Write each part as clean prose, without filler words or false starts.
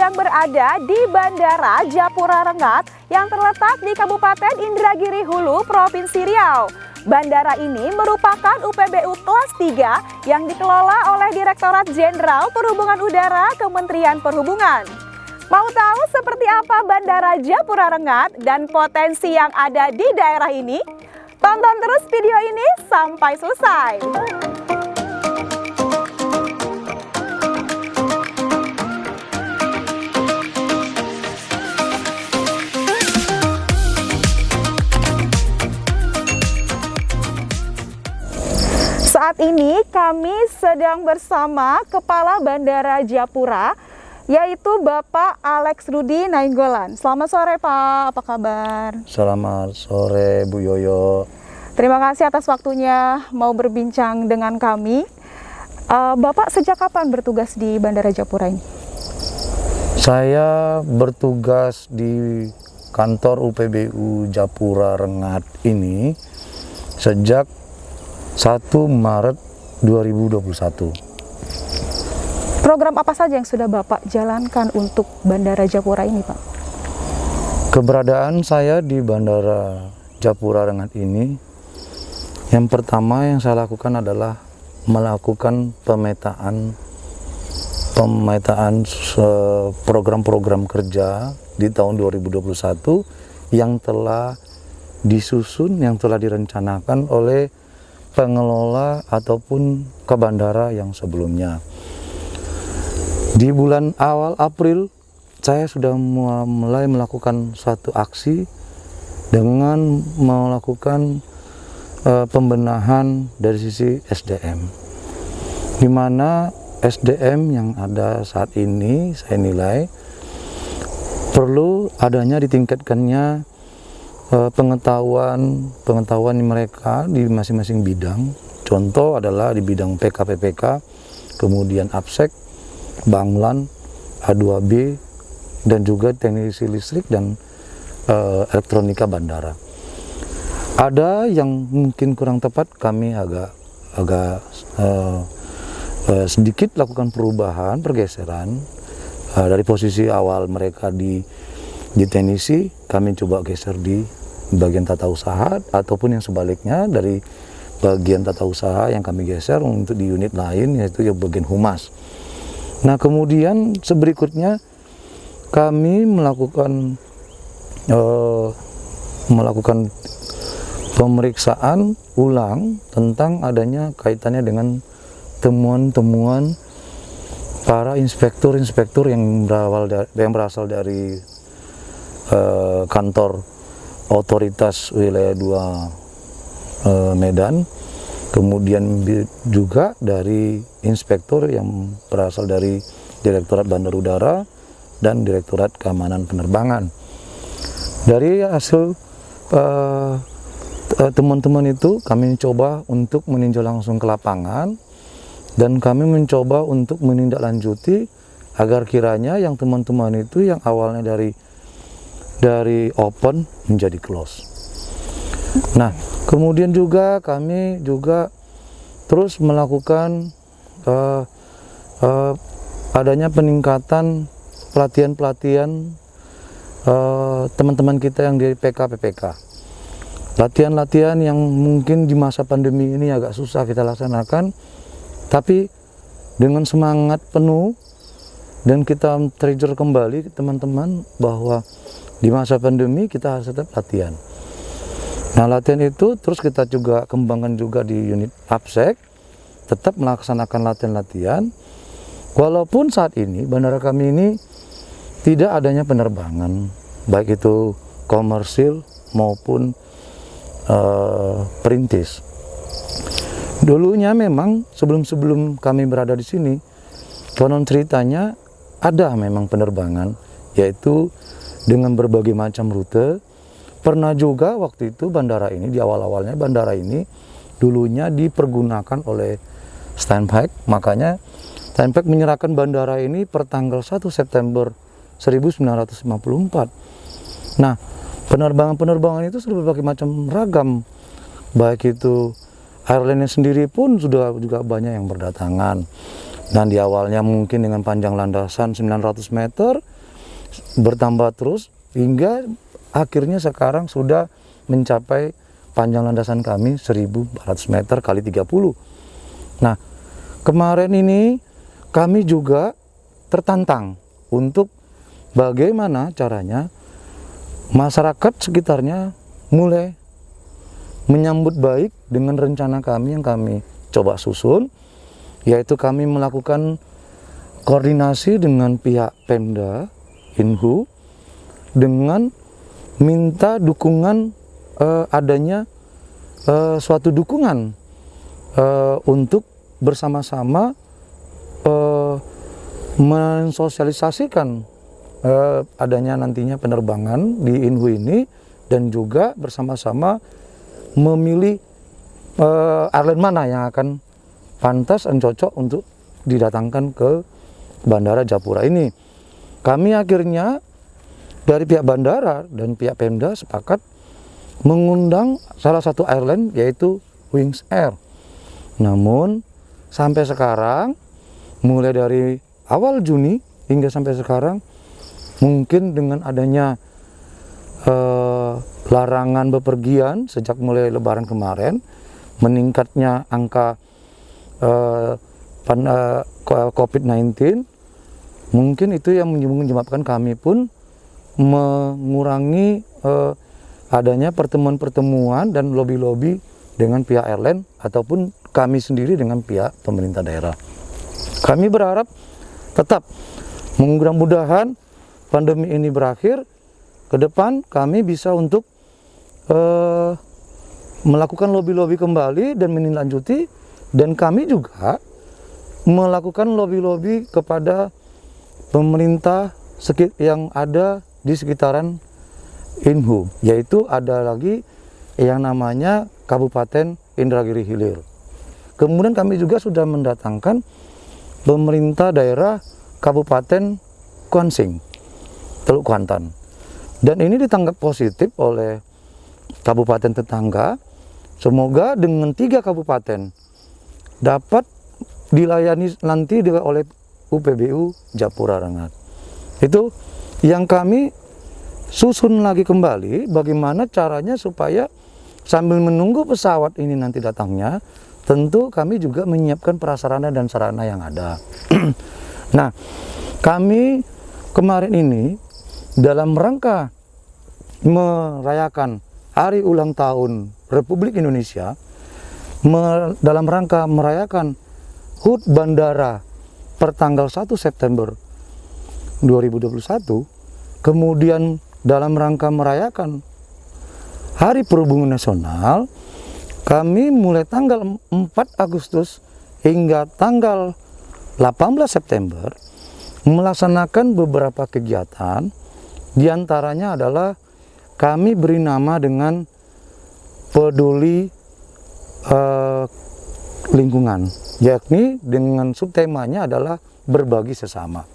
sedang berada di Bandara Japura Rengat yang terletak di Kabupaten Indragiri Hulu, Provinsi Riau. Bandara ini merupakan UPBU kelas 3 yang dikelola oleh Direktorat Jenderal Perhubungan Udara Kementerian Perhubungan. Mau tahu seperti apa Bandara Japura Rengat dan potensi yang ada di daerah ini? Tonton terus video ini sampai selesai. Saat ini kami sedang bersama Kepala Bandara Japura, yaitu Bapak Alex Rudi Nainggolan. Selamat sore Pak, apa kabar? Selamat sore Bu Yoyo. Terima kasih atas waktunya mau berbincang dengan kami. Bapak sejak kapan bertugas di Bandara Japura ini? Saya bertugas di kantor UPBU Japura Rengat ini sejak 1 Maret 2021. Program apa saja yang sudah Bapak jalankan untuk Bandara Japura ini, Pak? Keberadaan saya di Bandara Japura Rengat ini, yang pertama yang saya lakukan adalah melakukan pemetaan program-program kerja di tahun 2021 yang telah disusun, yang telah direncanakan oleh pengelola ataupun ke bandara yang sebelumnya. Di bulan awal April saya sudah mulai melakukan suatu aksi dengan melakukan pembenahan dari sisi SDM, di mana SDM yang ada saat ini saya nilai perlu adanya ditingkatkannya pengetahuan mereka di masing-masing bidang. Contoh adalah di bidang PKPPK, kemudian APSEK, Banglan, A2B, dan juga teknisi listrik dan elektronika bandara. Ada yang mungkin kurang tepat, kami agak sedikit lakukan perubahan, pergeseran dari posisi awal mereka di teknisi, kami coba geser di bagian tata usaha, ataupun yang sebaliknya dari bagian tata usaha yang kami geser untuk di unit lain, yaitu bagian humas. Nah, kemudian berikutnya kami melakukan pemeriksaan ulang tentang adanya kaitannya dengan temuan-temuan para inspektur yang berasal dari kantor Otoritas Wilayah 2 Medan, kemudian juga dari inspektur yang berasal dari Direktorat Bandar Udara dan Direktorat Keamanan Penerbangan. Dari hasil teman-teman itu kami mencoba untuk meninjau langsung ke lapangan, dan kami mencoba untuk menindaklanjuti agar kiranya yang teman-teman itu yang awalnya dari open menjadi close. Nah, kemudian juga kami juga terus melakukan adanya peningkatan pelatihan teman-teman kita yang di PKPPK. Latihan-latihan yang mungkin di masa pandemi ini agak susah kita laksanakan, tapi dengan semangat penuh, dan kita trigger kembali teman-teman bahwa di masa pandemi kita harus tetap latihan. Nah, latihan itu terus kita juga kembangkan juga di unit APSEK, tetap melaksanakan latihan-latihan. Walaupun saat ini bandara kami ini tidak adanya penerbangan, baik itu komersil maupun perintis. Dulunya memang sebelum kami berada di sini, konon ceritanya ada memang penerbangan, yaitu dengan berbagai macam rute. Pernah juga waktu itu bandara ini, di awal-awalnya bandara ini dulunya dipergunakan oleh Steinbeck, makanya Steinbeck menyerahkan bandara ini per tanggal 1 September 1954. Nah, penerbangan-penerbangan itu sudah berbagai macam ragam, baik itu airline sendiri pun sudah juga banyak yang berdatangan. Dan di awalnya mungkin dengan panjang landasan 900 meter, bertambah terus hingga akhirnya sekarang sudah mencapai panjang landasan kami 1.400 meter kali 30. Nah, kemarin ini kami juga tertantang untuk bagaimana caranya masyarakat sekitarnya mulai menyambut baik dengan rencana kami yang kami coba susun, yaitu kami melakukan koordinasi dengan pihak Pemda Inhu dengan minta dukungan adanya suatu dukungan untuk bersama-sama mensosialisasikan adanya nantinya penerbangan di Inhu ini, dan juga bersama-sama memilih airline mana yang akan pantas dan cocok untuk didatangkan ke Bandara Japura ini. Kami akhirnya dari pihak bandara dan pihak Pemda sepakat mengundang salah satu airline, yaitu Wings Air. Namun sampai sekarang, mulai dari awal Juni hingga sampai sekarang, mungkin dengan adanya larangan bepergian sejak mulai Lebaran kemarin, meningkatnya angka COVID-19, mungkin itu yang menyebabkan kami pun mengurangi adanya pertemuan-pertemuan dan lobby-lobby dengan pihak airline ataupun kami sendiri dengan pihak pemerintah daerah. Kami berharap tetap mudah-mudahan pandemi ini berakhir, ke depan kami bisa untuk melakukan lobby-lobby kembali dan menindaklanjuti, dan kami juga melakukan lobby-lobby kepada pemerintah yang ada di sekitaran Inhu, yaitu ada lagi yang namanya Kabupaten Indragiri Hilir. Kemudian kami juga sudah mendatangkan pemerintah daerah Kabupaten Kuansing, Teluk Kuantan. Dan ini ditanggap positif oleh kabupaten tetangga. Semoga dengan 3 kabupaten dapat dilayani nanti oleh UPBU Japura Rengat. Itu yang kami susun lagi kembali, bagaimana caranya supaya sambil menunggu pesawat ini nanti datangnya, tentu kami juga menyiapkan prasarana dan sarana yang ada. Nah, kami kemarin ini dalam rangka merayakan Hari Ulang Tahun Republik Indonesia, dalam rangka merayakan HUT Bandara pertanggal 1 September 2021, kemudian dalam rangka merayakan Hari Perhubungan Nasional, kami mulai tanggal 4 Agustus hingga tanggal 18 September melaksanakan beberapa kegiatan. Di antaranya adalah kami beri nama dengan peduli lingkungan, yakni dengan subtemanya adalah berbagi sesama.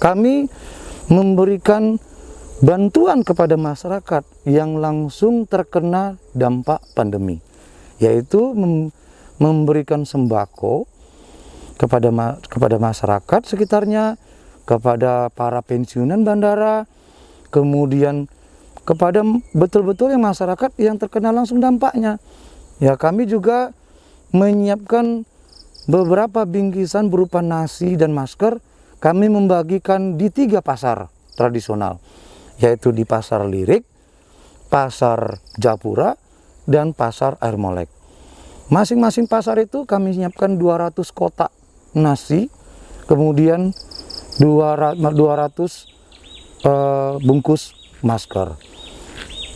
Kami memberikan bantuan kepada masyarakat yang langsung terkena dampak pandemi, yaitu memberikan sembako kepada masyarakat sekitarnya, kepada para pensiunan bandara, kemudian kepada betul-betul yang masyarakat yang terkena langsung dampaknya. Ya, kami juga menyiapkan beberapa bingkisan berupa nasi dan masker. Kami membagikan di 3 pasar tradisional, yaitu di Pasar Lirik, Pasar Japura, dan Pasar Air Molek. Masing-masing pasar itu kami siapkan 200 kotak nasi, kemudian 200 bungkus masker.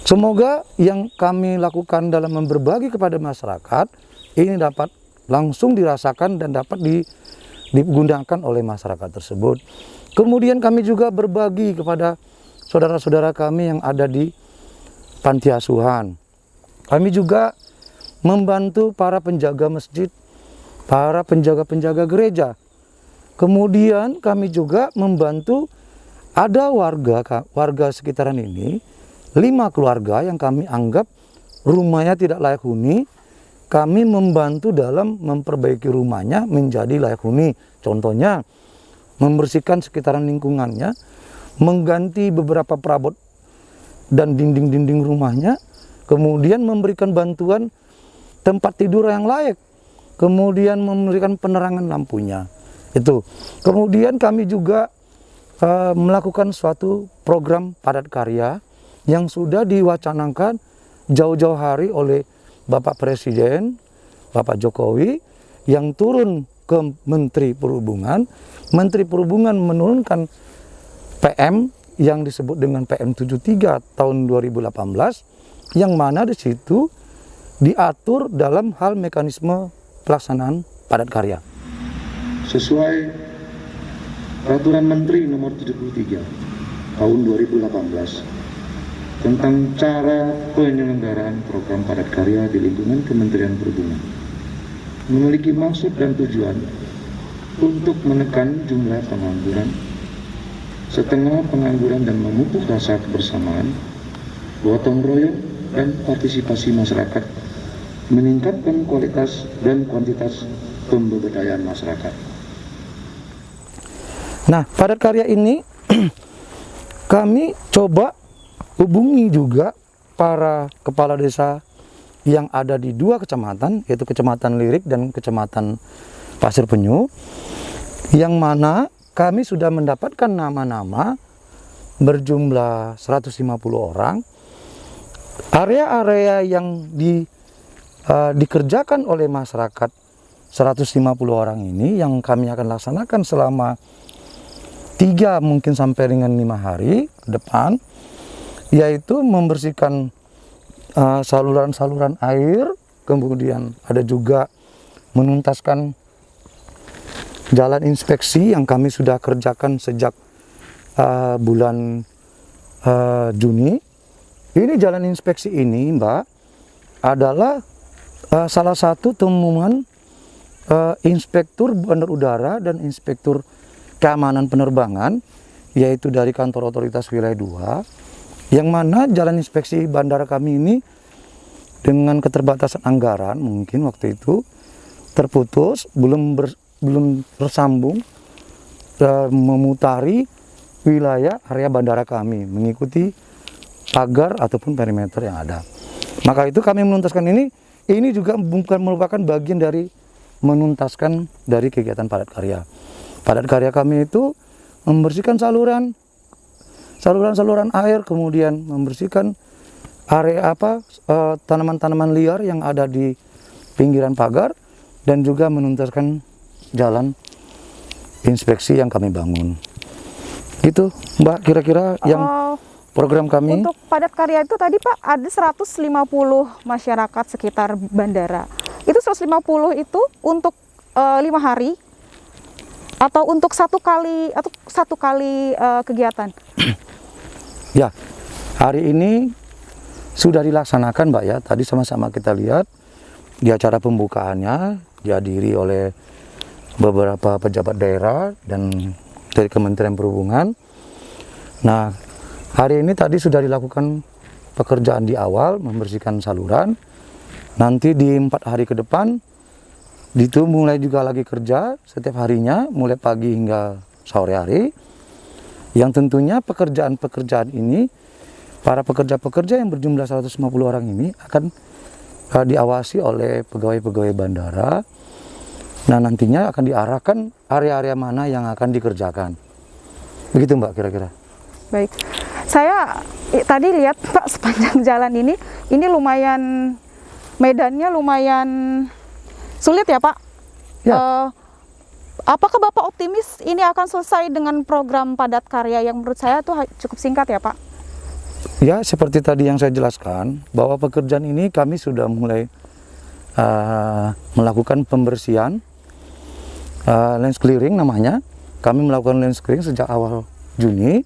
Semoga yang kami lakukan dalam berbagi kepada masyarakat ini dapat langsung dirasakan dan dapat digunakan oleh masyarakat tersebut. Kemudian kami juga berbagi kepada saudara-saudara kami yang ada di panti asuhan. Kami juga membantu para penjaga masjid, para penjaga-penjaga gereja. Kemudian kami juga membantu ada warga sekitaran ini, 5 keluarga yang kami anggap rumahnya tidak layak huni. Kami membantu dalam memperbaiki rumahnya menjadi layak huni. Contohnya, membersihkan sekitaran lingkungannya, mengganti beberapa perabot dan dinding-dinding rumahnya, kemudian memberikan bantuan tempat tidur yang layak, kemudian memberikan penerangan lampunya. Itu. Kemudian kami juga melakukan suatu program padat karya yang sudah diwacanakan jauh-jauh hari oleh Bapak Presiden, Bapak Jokowi, yang turun ke Menteri Perhubungan. Menteri Perhubungan menurunkan PM yang disebut dengan PM 73 tahun 2018, yang mana di situ diatur dalam hal mekanisme pelaksanaan padat karya. Sesuai Peraturan Menteri Nomor 73 Tahun 2018 tentang cara penyelenggaraan program padat karya di lingkungan Kementerian Perhubungan, memiliki maksud dan tujuan untuk menekan jumlah pengangguran, setengah pengangguran, dan memupuk rasa kebersamaan, gotong royong, dan partisipasi masyarakat, meningkatkan kualitas dan kuantitas pemberdayaan masyarakat. Nah, padat karya ini kami coba hubungi juga para kepala desa yang ada di 2 kecamatan, yaitu Kecamatan Lirik dan Kecamatan Pasir Penyu, yang mana kami sudah mendapatkan nama-nama berjumlah 150 orang. Area-area yang dikerjakan oleh masyarakat 150 orang ini yang kami akan laksanakan selama 3 mungkin sampai dengan 5 hari ke depan, yaitu membersihkan saluran-saluran air, kemudian ada juga menuntaskan jalan inspeksi yang kami sudah kerjakan sejak bulan Juni. Ini jalan inspeksi ini, Mbak, adalah salah satu temuan inspektur bandar udara dan inspektur keamanan penerbangan, yaitu dari kantor otoritas wilayah 2, yang mana jalan inspeksi bandara kami ini dengan keterbatasan anggaran mungkin waktu itu terputus, belum bersambung memutari wilayah area bandara kami mengikuti pagar ataupun perimeter yang ada. Maka itu kami menuntaskan ini juga bukan merupakan bagian dari menuntaskan dari kegiatan padat karya. Padat karya kami itu membersihkan saluran air, kemudian membersihkan area tanaman-tanaman liar yang ada di pinggiran pagar, dan juga menuntaskan jalan inspeksi yang kami bangun. Gitu, Mbak, kira-kira yang program kami. Untuk padat karya itu tadi Pak ada 150 masyarakat sekitar bandara. Itu 150 itu untuk 5 hari atau untuk satu kali kegiatan? Ya, hari ini sudah dilaksanakan, Mbak, ya. Tadi sama-sama kita lihat di acara pembukaannya dihadiri oleh beberapa pejabat daerah dan dari Kementerian Perhubungan. Nah, hari ini tadi sudah dilakukan pekerjaan di awal, membersihkan saluran. Nanti di 4 hari ke depan itu mulai juga lagi kerja setiap harinya, mulai pagi hingga sore hari. Yang tentunya pekerjaan-pekerjaan ini, para pekerja-pekerja yang berjumlah 150 orang ini akan diawasi oleh pegawai-pegawai bandara. Nah, nantinya akan diarahkan area-area mana yang akan dikerjakan. Begitu, Mbak, kira-kira. Baik, saya tadi lihat Pak sepanjang jalan ini lumayan, medannya lumayan sulit ya Pak. Ya. Apakah Bapak optimis ini akan selesai dengan program padat karya yang menurut saya tuh cukup singkat ya Pak? Ya, seperti tadi yang saya jelaskan, bahwa pekerjaan ini kami sudah mulai melakukan pembersihan, lens clearing namanya. Kami melakukan lens clearing sejak awal Juni,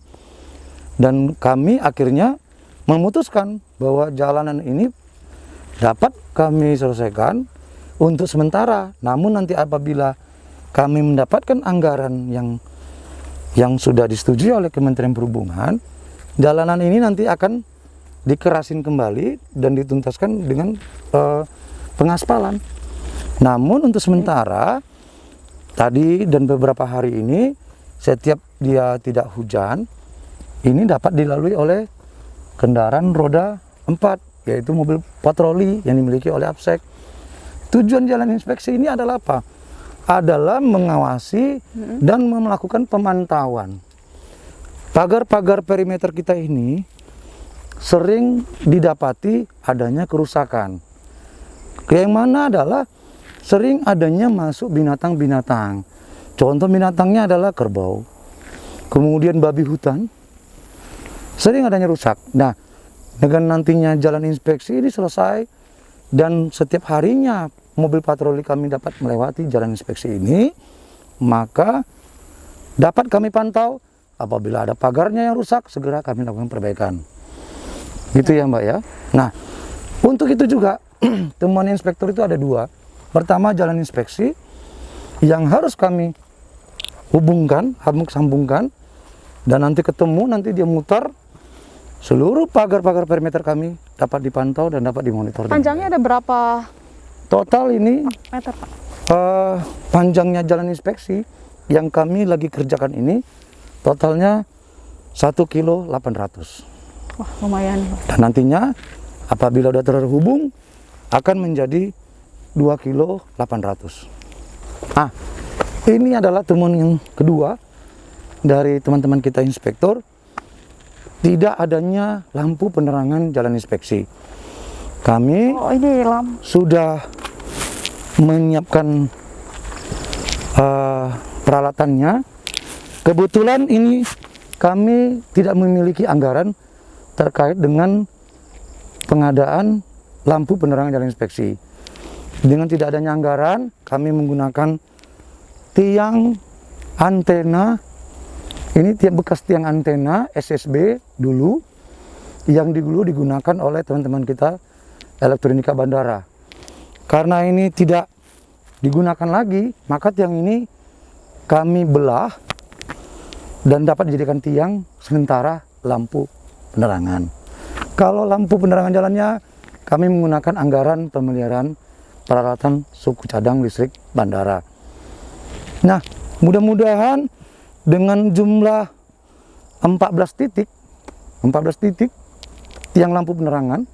dan kami akhirnya memutuskan bahwa jalanan ini dapat kami selesaikan untuk sementara. Namun nanti apabila kami mendapatkan anggaran yang sudah disetujui oleh Kementerian Perhubungan, jalanan ini nanti akan dikerasin kembali dan dituntaskan dengan pengaspalan. Namun untuk sementara tadi dan beberapa hari ini, setiap dia tidak hujan, ini dapat dilalui oleh kendaraan roda 4, yaitu mobil patroli yang dimiliki oleh APSEK. Tujuan jalan inspeksi ini adalah apa? Adalah mengawasi dan melakukan pemantauan. Pagar-pagar perimeter kita ini sering didapati adanya kerusakan. Yang mana adalah sering adanya masuk binatang-binatang. Contoh binatangnya adalah kerbau, kemudian babi hutan, sering adanya rusak. Nah, dengan nantinya jalan inspeksi ini selesai dan setiap harinya mobil patroli kami dapat melewati jalan inspeksi ini, maka dapat kami pantau. Apabila ada pagarnya yang rusak, segera kami lakukan perbaikan. Gitu ya Mbak ya. Nah, untuk itu juga temuan inspektur itu ada 2. Pertama, jalan inspeksi yang harus kami hubungkan, sambungkan, dan nanti ketemu, nanti dia mutar, seluruh pagar-pagar perimeter kami dapat dipantau dan dapat dimonitor. Panjangnya ada berapa total ini meter Pak? Panjangnya jalan inspeksi yang kami lagi kerjakan ini totalnya 1,8 kilo. Wah, lumayan. Dan nantinya apabila sudah terhubung akan menjadi 2,8 kilo. Nah, ini adalah temuan yang kedua dari teman-teman kita inspektor, tidak adanya lampu penerangan jalan inspeksi. Kami sudah menyiapkan peralatannya. Kebetulan ini kami tidak memiliki anggaran terkait dengan pengadaan lampu penerangan jalan inspeksi. Dengan tidak adanya anggaran, kami menggunakan tiang antena. Ini bekas tiang antena SSB dulu, yang dulu digunakan oleh teman-teman kita elektronika bandara. Karena ini tidak digunakan lagi, maka tiang ini kami belah dan dapat dijadikan tiang sementara lampu penerangan. Kalau lampu penerangan jalannya, kami menggunakan anggaran pemeliharaan peralatan suku cadang listrik bandara. Nah, mudah-mudahan dengan jumlah 14 titik tiang lampu penerangan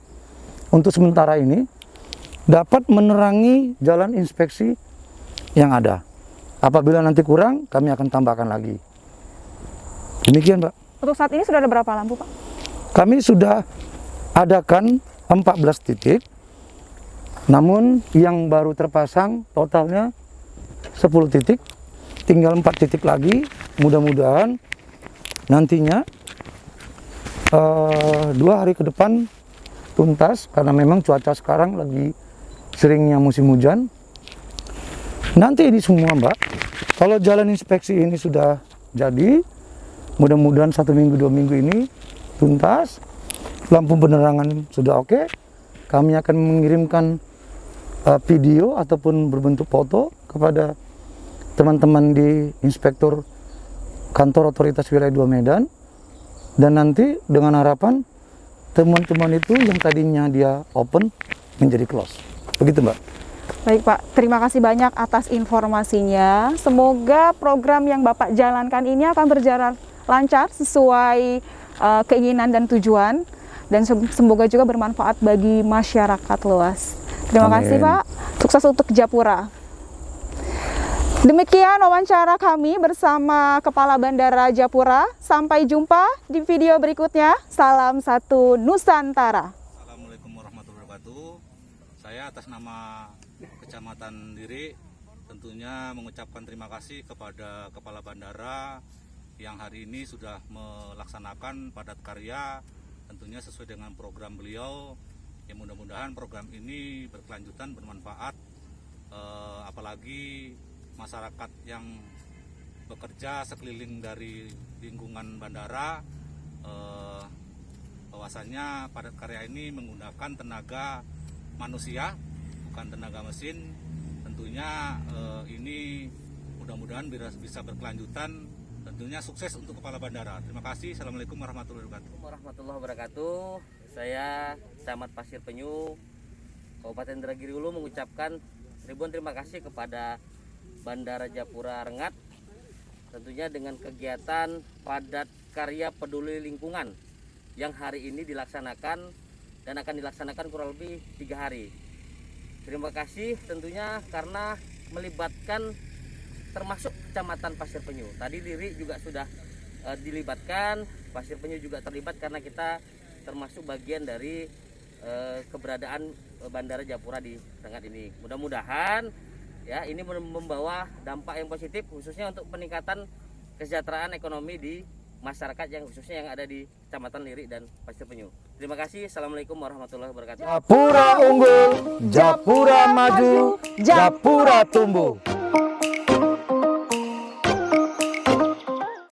untuk sementara ini dapat menerangi jalan inspeksi yang ada. Apabila nanti kurang, kami akan tambahkan lagi. Demikian, Pak. Untuk saat ini sudah ada berapa lampu, Pak? Kami sudah adakan 14 titik, namun yang baru terpasang totalnya 10 titik, tinggal 4 titik lagi. Mudah-mudahan nantinya 2 hari ke depan tuntas, karena memang cuaca sekarang lagi seringnya musim hujan. Nanti ini semua, Mbak, kalau jalan inspeksi ini sudah jadi, mudah-mudahan 1 minggu 2 minggu ini tuntas, lampu penerangan sudah oke, kami akan mengirimkan video ataupun berbentuk foto kepada teman-teman di inspektur kantor otoritas wilayah 2 Medan, dan nanti dengan harapan temuan-temuan itu yang tadinya dia open menjadi close. Begitu, Mbak. Baik Pak, terima kasih banyak atas informasinya. Semoga program yang Bapak jalankan ini akan berjalan lancar sesuai keinginan dan tujuan, dan semoga juga bermanfaat bagi masyarakat luas. Terima kasih Pak, sukses untuk Japura. Demikian wawancara kami bersama Kepala Bandara Japura. Sampai jumpa di video berikutnya. Salam satu Nusantara. Assalamualaikum warahmatullahi wabarakatuh. Saya atas nama Kecamatan Diri tentunya mengucapkan terima kasih kepada Kepala Bandara yang hari ini sudah melaksanakan padat karya tentunya sesuai dengan program beliau. Ya, mudah-mudahan program ini berkelanjutan, bermanfaat, apalagi masyarakat yang bekerja sekeliling dari lingkungan bandara, bahwasannya padat karya ini menggunakan tenaga manusia, bukan tenaga mesin. Tentunya ini mudah-mudahan bisa berkelanjutan, tentunya sukses untuk Kepala Bandara. Terima kasih. Assalamualaikum warahmatullahi wabarakatuh. Saya Camat Pasir Penyu, Kabupaten Indragiri Hulu, mengucapkan ribuan terima kasih kepada Bandara Japura Rengat, tentunya dengan kegiatan padat Karya Peduli Lingkungan yang hari ini dilaksanakan dan akan dilaksanakan kurang lebih 3 hari. Terima kasih tentunya karena melibatkan termasuk Kecamatan Pasir Penyu. Tadi Liri juga sudah dilibatkan, Pasir Penyu juga terlibat karena kita termasuk bagian dari keberadaan Bandara Japura di Rengat ini. Mudah-mudahan ya ini membawa dampak yang positif khususnya untuk peningkatan kesejahteraan ekonomi di masyarakat yang khususnya yang ada di Kecamatan Liri dan Pasir Penyu. Terima kasih. Assalamualaikum warahmatullahi wabarakatuh. Japura unggul, Japura maju, Japura tumbuh.